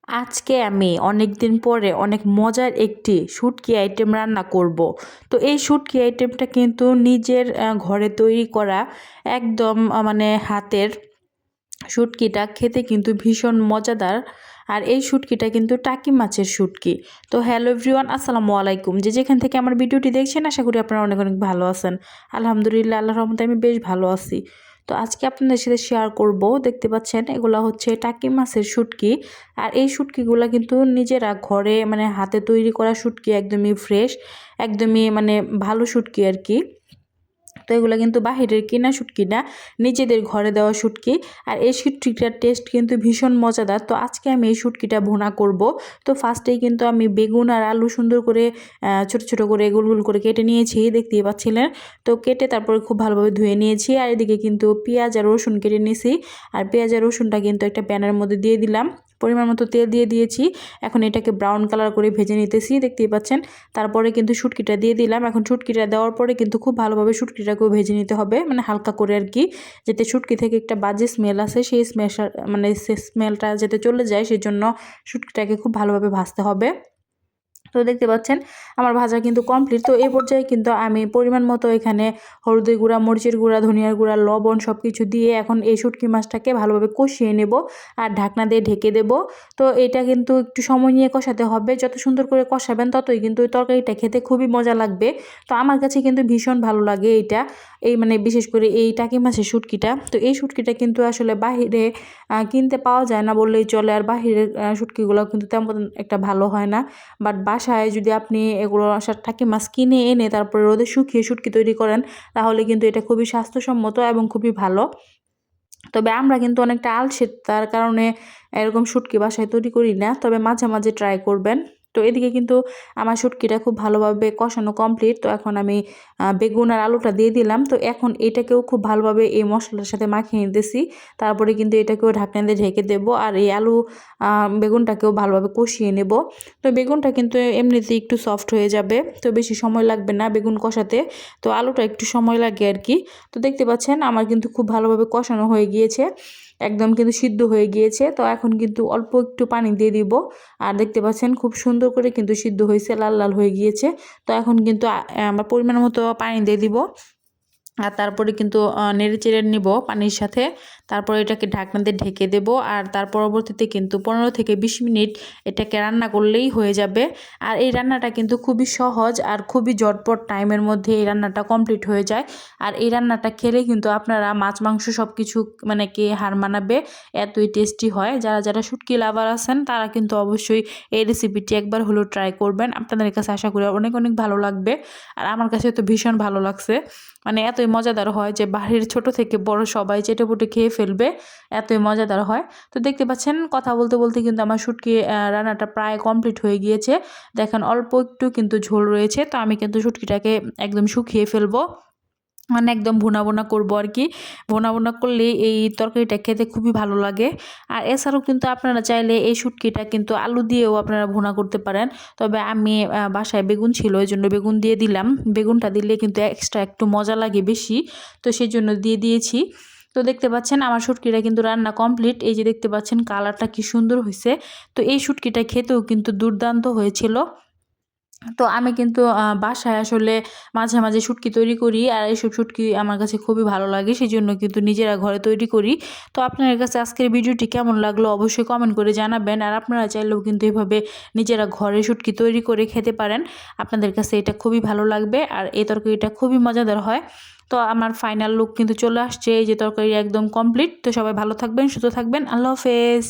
আজকে আমি অনেক দিন পরে অনেক মজার একটি শুটকি আইটেম রান্না করব। তো এই শুটকি আইটেমটা কিন্তু নিজের ঘরে তৈরি করা একদম মানে হাতের শুটকিটা খেতে কিন্তু ভীষণ মজাদার। আর এই শুটকিটা কিন্তু টাকি মাছের শুটকি। তো হ্যালো এভরিওয়ান, আসসালামু আলাইকুম। যেখান থেকে আমার ভিডিওটি দেখছেন আশা করি আপনারা অনেক অনেক ভালো আছেন। আলহামদুলিল্লাহ, আল্লাহর রহমতে আমি বেশ ভালো আছি। তো আজকে আপনাদের সাথে শেয়ার করব, দেখতে পাচ্ছেন এগুলো হচ্ছে টাকি মাছের শুটকি। আর এই শুটকিগুলো কিন্তু নিজেরা ঘরে মানে হাতে তৈরি করা শুটকি, একদমই ফ্রেশ, একদমই মানে ভালো শুটকি আর কি। তো এগুলো কিন্তু বাহিরের কিনা শুটকি না, নিজেদের ঘরে দেওয়া শুটকি। আর এই শুটকিটার টেস্ট কিন্তু ভীষণ মজাদার। তো আজকে আমি এই শুটকিটা ভুনা করব। তো ফার্স্টেই কিন্তু আমি বেগুন আর আলু সুন্দর করে ছোট ছোট করে গোল গোল করে কেটে নিয়েছি, দেখতেই পাচ্ছিলেন। তো কেটে তারপরে খুব ভালোভাবে ধুয়ে নিয়েছি। আর এদিকে কিন্তু পেঁয়াজ আর রসুন কেটে নিয়েছি। আর পেঁয়াজ আর রসুনটা কিন্তু একটা প্যানের মধ্যে দিয়ে দিলাম, পরিমাণ মতো তেল দিয়ে দিয়েছি। এখন এটাকে ব্রাউন কালার করে ভেজে নিতেছি, দেখতেই পাচ্ছেন। তারপরে কিন্তু শুটকিটা দিয়ে দিলাম। এখন শুটকিটা দেওয়ার পরে কিন্তু খুব ভালোভাবে শুটকিটাকেও ভেজে নিতে হবে, মানে হালকা করে আর কি, যাতে শুটকি থেকে একটা বাজে স্মেল আসে, সেই স্মেলটা যাতে চলে যায়, সেই জন্য শুটকিটাকে খুব ভালোভাবে ভাজতে হবে। তো দেখতে পাচ্ছেন আমার ভাজা কিন্তু কমপ্লিট। তো এই পর্যায়ে কিন্তু আমি পরিমাণ মতো এখানে হলুদের গুঁড়া, মরিচের গুঁড়া, ধনিয়ার গুঁড়া, লবণ সব কিছু দিয়ে এখন এই শুটকি মাছটাকে ভালোভাবে কষিয়ে নেব আর ঢাকনা দিয়ে ঢেকে দেব। তো এটা কিন্তু একটু সময় নিয়ে কষাতে হবে, যত সুন্দর করে কষাবেন ততই কিন্তু ওই তরকারিটা খেতে খুবই মজা লাগবে। তো আমার কাছে কিন্তু ভীষণ ভালো লাগে এইটা, এই মানে বিশেষ করে এই টাকি মাছের শুটকিটা। তো এই শুটকিটা কিন্তু আসলে বাহিরে কিনতে পাওয়া যায় না বললেই চলে। আর বাহিরের শুটকিগুলো কিন্তু তেমন একটা ভালো হয় না। বাট বাসায় যদি আপনি এগুলো টাকি মাছ কিনে এনে তারপরে রোদে শুকিয়ে শুটকি তৈরি করেন, তাহলে কিন্তু এটা খুবই স্বাস্থ্যসম্মত এবং খুবই ভালো। তবে আমরা কিন্তু অনেকটা আলসে, তার কারণে এরকম শুটকি বাসায় তৈরি করি না। তবে মাঝে মাঝে ট্রাই করবেন। তো এদিকে কিন্তু আমার শুটকিটা খুব ভালোভাবে কষানো কমপ্লিট। তো এখন আমি বেগুন আর আলুটা দিয়ে দিলাম। তো এখন এটাকেও খুব ভালোভাবে এই মশলার সাথে মাখিয়ে নিতেছি। তারপরে কিন্তু এটাকেও ঢাকনা দিয়ে ঢেকে দেবো আর এই আলু বেগুনটাকেও ভালোভাবে কষিয়ে নেব। তো বেগুনটা কিন্তু এমনিতেই একটু সফট হয়ে যাবে, তো বেশি সময় লাগবে না বেগুন কষাতে। তো আলুটা একটু সময় লাগে আর কি। তো দেখতে পাচ্ছেন আমার কিন্তু খুব ভালোভাবে কষানো হয়ে গিয়েছে, একদম কিন্তু সিদ্ধ হয়ে গিয়েছে। তো এখন কিন্তু অল্প একটু পানি দিয়ে দিব। আর দেখতে পাচ্ছেন খুব সুন্দর করে কিন্তু সিদ্ধ হয়েছে, লাল লাল হয়ে গিয়েছে। তো এখন কিন্তু আমরা পরিমাণ মতো পানি দিয়ে দিব। আর তারপরে কিন্তু নেড়ে চেড়ে নিব পানির সাথে। তারপরে এটাকে ঢাকনা দিয়ে ঢেকে দেব। আর তার পরবর্তীতে কিন্তু 15 থেকে 20 মিনিট এটাকে রান্না করলেই হয়ে যাবে। আর এই রান্নাটা কিন্তু খুবই সহজ আর খুবই ঝটপট টাইমের মধ্যে এই রান্নাটা কমপ্লিট হয়ে যায়। আর এই রান্নাটা খেলে কিন্তু আপনারা মাছ মাংস সব কিছু মানে কে হার মানাবে, এতই টেস্টি হয়। যারা যারা শুটকি লাভার আছেন তারা কিন্তু অবশ্যই এই রেসিপিটি একবার হলেও ট্রাই করবেন। আপনাদের কাছে আশা করি অনেক অনেক ভালো লাগবে। আর আমার কাছে তো ভীষণ ভালো লাগছে, মানে এতই মজাদার হয় যে বাড়ির ছোট থেকে বড় সবাই চেটেপুটে খেয়ে ফেলবে, এতই মজাদার হয়। তো দেখতে পাচ্ছেন কথা বলতে বলতে কিন্তু আমার শুটকি রান্নাটা প্রায় কমপ্লিট হয়ে গিয়েছে। দেখেন অল্প একটু কিন্তু ঝোল রয়েছে। তো আমি কিন্তু শুটকিটাকে একদম শুকিয়ে ফেলবো, মানে একদম ভুনা ভুনা করবো আর কি। ভুনা ভুনা করলে এই তরকারিটা খেতে খুবই ভালো লাগে। আর এছাড়াও কিন্তু আপনারা চাইলে এই শুটকিটা কিন্তু আলু দিয়েও আপনারা ভুনা করতে পারেন। তবে আমি বাসায় বেগুন ছিল, এই জন্য বেগুন দিয়ে দিলাম। বেগুনটা দিলে কিন্তু এক্সট্রা একটু মজা লাগে বেশি, তো সেই জন্য দিয়ে দিয়েছি। তো দেখতে পাচ্ছেন আমার শুটকিটা কিন্তু রান্না কমপ্লিট। এই যে দেখতে পাচ্ছেন কালারটা কি সুন্দর হয়েছে। তো এই শুটকিটা খেতেও কিন্তু দুর্দান্ত হয়েছিল। তো আমি কিন্তু বাসায় আসলে মাঝে মাঝে শুটকি তৈরি করি। আর এইসব শুটকি আমার কাছে খুবই ভালো লাগে, সেই জন্য কিন্তু নিজেরা ঘরে তৈরি করি। তো আপনার কাছে আজকের ভিডিওটি কেমন লাগলো অবশ্যই কমেন্ট করে জানাবেন। আর আপনারা চাইলেও কিন্তু এভাবে নিজেরা ঘরে শুটকি তৈরি করে খেতে পারেন, আপনাদের কাছে এটা খুবই ভালো লাগবে। আর এই তরকারিটা খুবই মজাদার হয়। তো আমার ফাইনাল লুক কিন্তু চলে আসছে, এই যে তরকারি একদম কমপ্লিট। তো সবাই ভালো থাকবেন, সুস্থ থাকবেন, আল্লাহ হাফেজ।